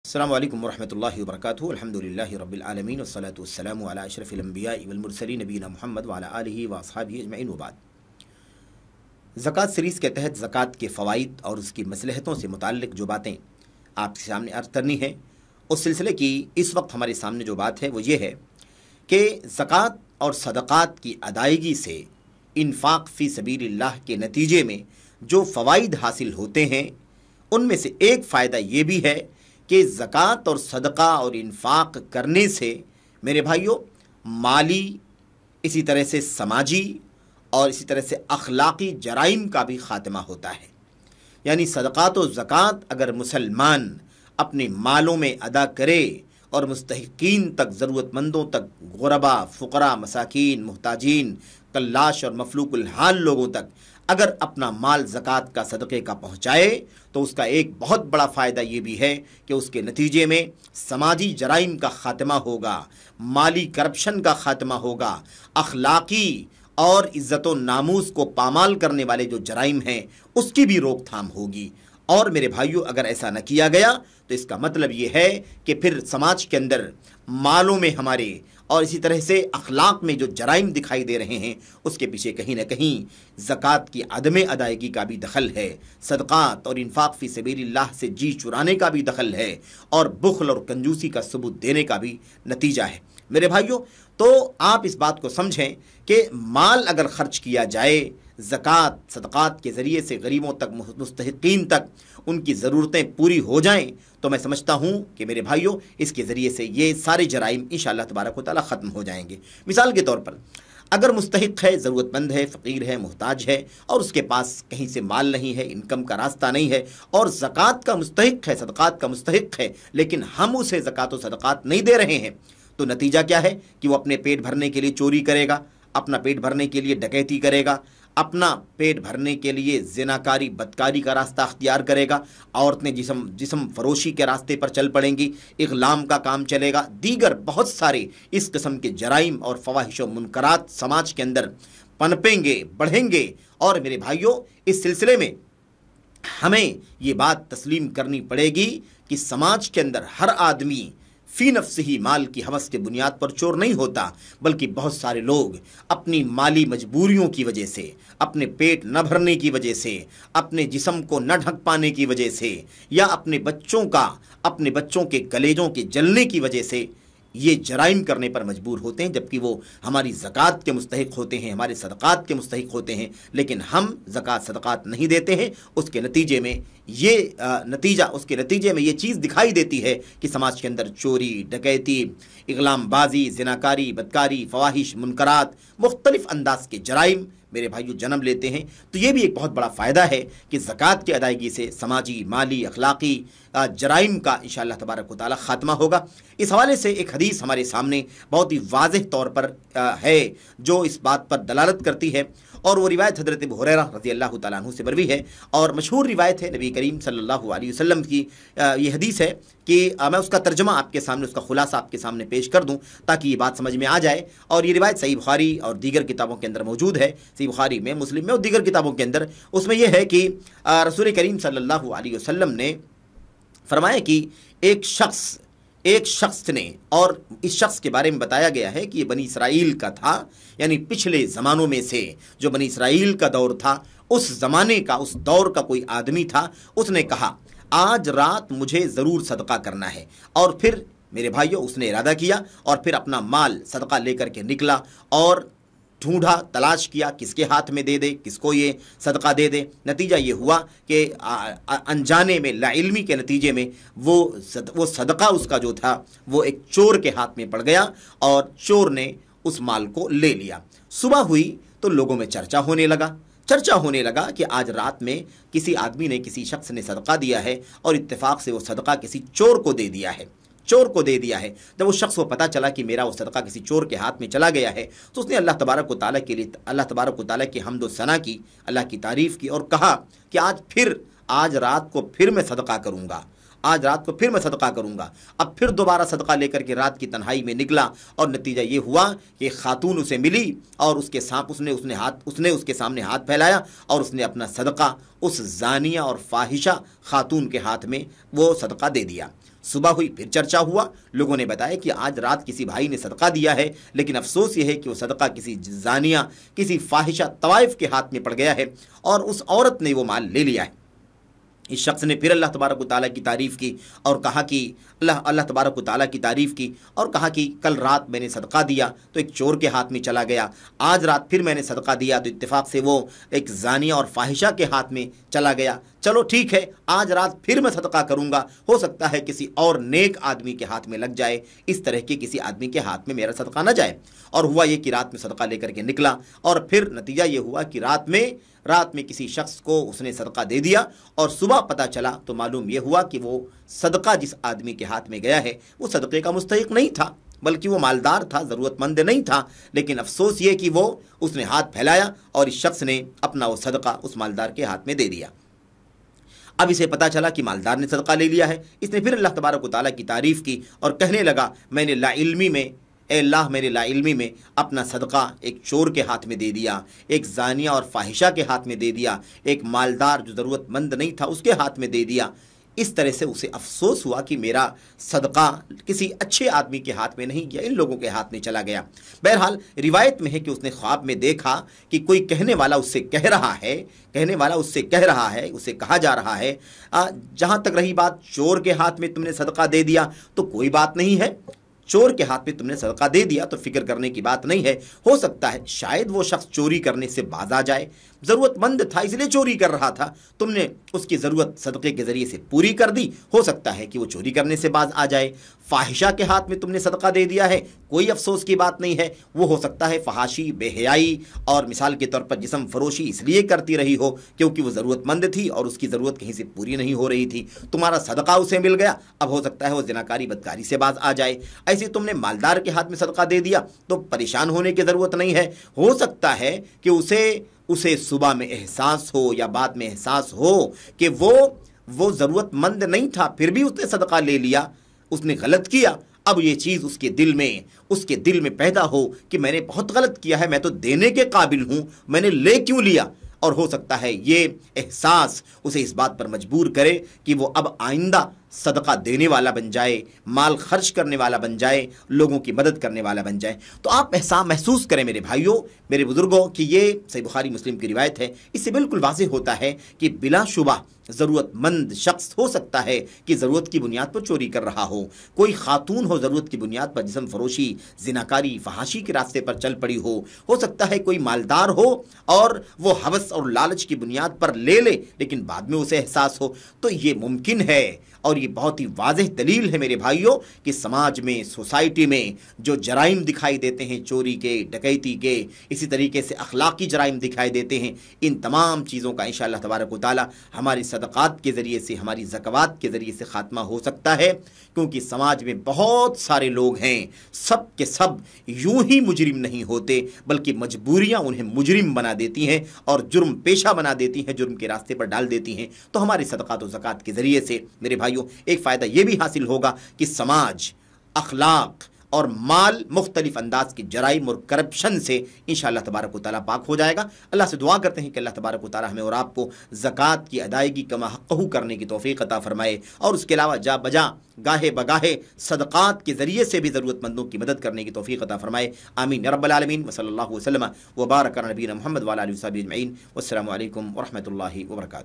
अस्सलामु अलैकुम वरहमतुल्लाहि वबरकातुहू अल्हम्दुलिल्लाहि रब्बिल आलमीन वस्सलातु वस्सलामु अला अशरफिल अंबियाइ वल मुरसलीन नबीना मुहम्मद व अला आलिहि व अस्हाबिहि अजमईन व बाद। ज़कात सीरीज़ के तहत ज़कात के फ़वाइद और उसकी मसलहतों से मुताल्लिक़ जो बातें आपके सामने अर्ज़ करनी है, उस सिलसिले की इस वक्त हमारे सामने जो बात है वो ये है कि ज़कात और सदक़ात की अदायगी से इन्फ़ाक़ फ़ी सबीलिल्लाह के नतीजे में जो फ़वाइद हासिल होते हैं, उनमें से एक फ़ायदा ये भी है कि ज़कात और सदक़ा और इन्फ़ाक़ करने से मेरे भाइयों माली, इसी तरह से समाजी और इसी तरह से अखलाक़ी जराइम का भी ख़ात्मा होता है। यानी सदक़ात और ज़कात अगर मुसलमान अपने मालों में अदा करे और मुस्तहिक़ीन तक, ज़रूरतमंदों तक, गुरबा, फ़ुक़रा, मसाकीन, मुहताजीन, कल्लाश और मफलूकुल हाल लोगों तक अगर अपना माल ज़कात का सदक़े का पहुँचाए तो उसका एक बहुत बड़ा फ़ायदा ये भी है कि उसके नतीजे में समाजी जराइम का ख़ात्मा होगा, माली करप्शन का ख़ात्मा होगा, अखलाक़ी और इज़्ज़त व नामूस को पामाल करने वाले जो जराइम हैं उसकी भी रोकथाम होगी। और मेरे भाइयों, अगर ऐसा न किया गया तो इसका मतलब ये है कि फिर समाज के अंदर मालों में हमारे और इसी तरह से अखलाक में जो जराइम दिखाई दे रहे हैं उसके पीछे कहीं न कहीं ज़कात की अदम अदायगी का भी दखल है, सदक़ात और इन्फ़ाक़ फ़ी सबीलिल्लाह से जी चुराने का भी दखल है और बुख़्ल और कंजूसी का सबूत देने का भी नतीजा है। मेरे भाइयों, तो आप इस बात को समझें कि माल अगर ख़र्च किया जाए ज़कात सदक़ात के ज़रिए से गरीबों तक, मुस्तहिक़ीन तक उनकी ज़रूरतें पूरी हो जाएं, तो मैं समझता हूँ कि मेरे भाइयों इसके ज़रिए से ये सारे जराइम इंशाअल्लाह तबारक व तआला ख़त्म हो जाएंगे। मिसाल के तौर पर अगर मुस्तहिक़ है, ज़रूरतमंद है, फ़कीर है, मुहताज है और उसके पास कहीं से माल नहीं है, इनकम का रास्ता नहीं है और ज़कात का मुस्तहिक़ है, सदक़ात का मुस्तहिक़ है, लेकिन हम उसे ज़कात व सदक़ात नहीं दे रहे हैं, तो नतीजा क्या है कि वो अपने पेट भरने के लिए चोरी करेगा, अपना पेट भरने के लिए डकैती करेगा, अपना पेट भरने के लिए ज़िनाकारी, बदकारी का रास्ता अख्तियार करेगा, औरतें जिस्म फरोशी के रास्ते पर चल पड़ेंगी, इग़लाम का काम चलेगा, दीगर बहुत सारे इस किस्म के जराइम और फ़वाहिश व मुनकरात समाज के अंदर पनपेंगे, बढ़ेंगे। और मेरे भाइयों, इस सिलसिले में हमें ये बात तस्लीम करनी पड़ेगी कि समाज के अंदर हर आदमी फ़ी नफ्सिही माल की हवस के बुनियाद पर चोर नहीं होता, बल्कि बहुत सारे लोग अपनी माली मजबूरियों की वजह से, अपने पेट न भरने की वजह से, अपने जिस्म को न ढक पाने की वजह से या अपने बच्चों के कलेजों के जलने की वजह से ये जराइम करने पर मजबूर होते हैं, जबकि वो हमारी ज़कात के मुस्तहिक़ होते हैं, हमारे सदक़ात के मुस्तहिक़ होते हैं, लेकिन हम ज़कात सदक़ात नहीं देते हैं। उसके नतीजे में ये चीज़ दिखाई देती है कि समाज के अंदर चोरी, डकैती, इग़लामबाजी, ज़िनाकारी, बदकारी, फ़वाहिश, मुनकरात, मुख्तलिफ़ अंदाज के जराइम मेरे भाइयों जन्म लेते हैं। तो ये भी एक बहुत बड़ा फ़ायदा है कि ज़कात की अदायगी से समाजी, माली, अखलाक़ी जराइम का इंशाअल्लाह तबारक व तआला ख़ात्मा होगा। इस हवाले से एक हदीस हमारे सामने बहुत ही वाज़ेह तौर पर है जो इस बात पर दलालत करती है, और वो रिवायत हज़रत अबू हुरैरा रज़ियल्लाहु तआला अन्हु से मरवी है और मशहूर रिवायत है नबी करीम सल्लल्लाहु अलैहि वसल्लम की। ये हदीस है कि मैं उसका तर्जमा आपके सामने, उसका खुलासा आपके सामने पेश कर दूं ताकि ये बात समझ में आ जाए। और ये रिवायत सही बुखारी और दीगर किताबों के अंदर मौजूद है, सही बुखारी में, मुस्लिम में और दीगर किताबों के अंदर। उसमें यह है कि रसूल करीम सल्लल्लाहु अलैहि वसल्लम ने फरमाया कि एक शख्स ने, और इस शख्स के बारे में बताया गया है कि ये बनी इसराइल का था, यानी पिछले ज़मानों में से जो बनी इसराइल का दौर था उस ज़माने का, उस दौर का कोई आदमी था। उसने कहा आज रात मुझे ज़रूर सदका करना है, और फिर मेरे भाइयों उसने इरादा किया और फिर अपना माल सदका लेकर के निकला और ढूंढा, तलाश किया किसके हाथ में दे दे, किसको ये सदका दे दे। नतीजा ये हुआ कि अनजाने में, लाइल्मी के नतीजे में वो सदका उसका जो था वो एक चोर के हाथ में पड़ गया और चोर ने उस माल को ले लिया। सुबह हुई तो लोगों में चर्चा होने लगा कि आज रात में किसी आदमी ने, किसी शख्स ने सदका दिया है और इत्तेफाक से वो सदका किसी चोर को दे दिया है। जब वो शख्स को पता चला कि मेरा वो सदका किसी चोर के हाथ में चला गया है तो उसने अल्लाह तबारक व तआला की हम्द व सना की, अल्लाह की तारीफ़ की और कहा कि आज रात को फिर मैं सदका करूँगा। अब फिर दोबारा सदका लेकर के रात की तन्हाई में निकला और नतीजा ये हुआ कि खातून उसे मिली और उसके सामने हाथ फैलाया और उसने अपना सदका उस जानिया और फाहिशा खातून के हाथ में वो सदका दे दिया। صبح ہوئی پھر چرچا ہوا، لوگوں نے بتایا کہ آج رات کسی بھائی نے صدقہ دیا ہے، لیکن افسوس یہ ہے کہ وہ صدقہ کسی زانیہ، کسی فاحشہ طوائف کے ہاتھ میں پڑ گیا ہے اور اس عورت نے وہ مال لے لیا ہے۔ اس شخص نے پھر اللہ تبارک و تعالیٰ کی تعریف کی اور کہا کہ اللہ تبارک و تعالیٰ کی تعریف کی اور کہا کہ کل رات میں نے صدقہ دیا تو ایک چور کے ہاتھ میں چلا گیا، آج رات پھر میں نے صدقہ دیا تو اتفاق سے وہ ایک زانیہ اور فاحشہ کے ہاتھ میں چلا گیا، چلو ٹھیک ہے آج رات پھر میں صدقہ کروں گا، ہو سکتا ہے کسی اور نیک آدمی کے ہاتھ میں لگ جائے، اس طرح کے کسی آدمی کے ہاتھ میں میرا صدقہ نہ جائے۔ اور ہوا یہ کہ رات میں صدقہ لے کر کے نکلا اور پھر نتیجہ یہ ہوا کہ رات میں کسی شخص کو اس نے صدقہ دے دیا اور صبح پتہ چلا تو معلوم یہ ہوا کہ وہ صدقہ جس آدمی کے ہاتھ میں گیا ہے وہ صدقے کا مستحق نہیں تھا، بلکہ وہ مالدار تھا، ضرورت مند نہیں تھا، لیکن افسوس یہ کہ اس نے ہاتھ پھیلایا اور اس شخص نے اپنا وہ صدقہ اس مالدار کے ہاتھ میں دے دیا۔ اب اسے پتہ چلا کہ مالدار نے صدقہ لے لیا ہے، اس نے پھر اللہ تبارک و تعالیٰ کی تعریف کی اور کہنے لگا میں نے لا علمی میں، اے اللہ میرے لا علمی میں اپنا صدقہ ایک چور کے ہاتھ میں دے دیا، ایک زانیہ اور فاحشہ کے ہاتھ میں دے دیا، ایک مالدار جو ضرورت مند نہیں تھا اس کے ہاتھ میں دے دیا۔ اس طرح سے اسے افسوس ہوا کہ میرا صدقہ کسی اچھے آدمی کے ہاتھ میں نہیں گیا، ان لوگوں کے ہاتھ میں چلا گیا۔ بہرحال روایت میں ہے کہ اس نے خواب میں دیکھا کہ کوئی کہنے والا اس سے کہہ رہا ہے، اسے کہا جا رہا ہے جہاں تک رہی بات چور کے ہاتھ میں تم نے صدقہ دے دیا تو کوئی بات نہیں ہے، چور کے ہاتھ میں تم نے صدقہ دے دیا تو فکر کرنے کی بات نہیں ہے، ہو سکتا ہے شاید وہ شخص چوری کرنے سے باز آ جائے، ضرورت مند تھا اس لیے چوری کر رہا تھا، تم نے اس کی ضرورت صدقے کے ذریعے سے پوری کر دی، ہو سکتا ہے کہ وہ چوری کرنے سے باز آ جائے۔ فاحشہ کے ہاتھ میں تم نے صدقہ دے دیا ہے، کوئی افسوس کی بات نہیں ہے، وہ ہو سکتا ہے فحاشی، بے حیائی اور مثال کے طور پر جسم فروشی اس لیے کرتی رہی ہو کیونکہ وہ ضرورت مند تھی اور اس کی ضرورت کہیں سے پوری نہیں ہو رہی تھی، تمہارا صدقہ اسے مل گیا، اب ہو سکتا ہے وہ زناکاری بدکاری سے باز آ جائے۔ ایسے تم نے مالدار کے ہاتھ میں صدقہ دے دیا تو پریشان ہونے کی ضرورت نہیں ہے، ہو سکتا ہے کہ اسے صبح میں احساس ہو یا بعد میں احساس ہو کہ وہ ضرورت مند نہیں تھا پھر بھی اس نے صدقہ لے لیا، اس نے غلط کیا، اب یہ چیز اس کے دل میں پیدا ہو کہ میں نے بہت غلط کیا ہے، میں تو دینے کے قابل ہوں، میں نے لے کیوں لیا، اور ہو سکتا ہے یہ احساس اسے اس بات پر مجبور کرے کہ وہ اب آئندہ صدقہ دینے والا بن جائے، مال خرچ کرنے والا بن جائے، لوگوں کی مدد کرنے والا بن جائے۔ تو آپ محسوس کریں میرے بھائیوں، میرے بزرگوں، کہ یہ صحیح بخاری مسلم کی روایت ہے، اس سے بالکل واضح ہوتا ہے کہ بلا شبہ ضرورت مند شخص ہو سکتا ہے کہ ضرورت کی بنیاد پر چوری کر رہا ہو، کوئی خاتون ہو ضرورت کی بنیاد پر جسم فروشی، زناکاری، فحاشی کے راستے پر چل پڑی ہو سکتا ہے کوئی مالدار ہو اور وہ ہوس اور لالچ کی بنیاد پر لے لیکن بعد میں اسے احساس ہو، تو یہ ممکن ہے اور یہ بہت ہی واضح دلیل ہے میرے بھائیوں کہ سماج میں، سوسائٹی میں جو جرائم دکھائی دیتے ہیں، چوری کے، ڈکیتی کے، اسی طریقے سے اخلاقی جرائم دکھائی دیتے ہیں، ان تمام چیزوں کا انشاءاللہ تبارک و تعالی ہماری صدقات کے ذریعے سے، ہماری زکوات کے ذریعے سے خاتمہ ہو سکتا ہے، کیونکہ سماج میں بہت سارے لوگ ہیں، سب کے سب یوں ہی مجرم نہیں ہوتے بلکہ مجبوریاں انہیں مجرم بنا دیتی ہیں اور جرم پیشہ بنا دیتی ہیں، جرم کے راستے پر ڈال دیتی ہیں۔ تو ہمارے صدقات و زکوات کے ذریعے سے میرے بھائیوں ایک فائدہ یہ بھی حاصل ہوگا کہ سماج، اخلاق اور مال مختلف انداز کی جرائم اور کرپشن سے انشاءاللہ تبارک و تعالیٰ پاک ہو جائے گا۔ اللہ سے دعا کرتے ہیں کہ اللہ تبارک و تعالیٰ ہمیں اور آپ کو زکوٰۃ کی ادائیگی کما حقہ کرنے کی توفیق عطا فرمائے، اور اس کے علاوہ جا بجا گاہے بگاہے صدقات کے ذریعے سے بھی ضرورت مندوں کی مدد کرنے کی توفیق عطا فرمائے۔ آمین یا رب العالمین، وصلی اللہ وسلم وبارک علی نبینا محمد وعلی آلہ وصحبہ اجمعین، والسلام علیکم ورحمۃ اللہ وبرکاتہ۔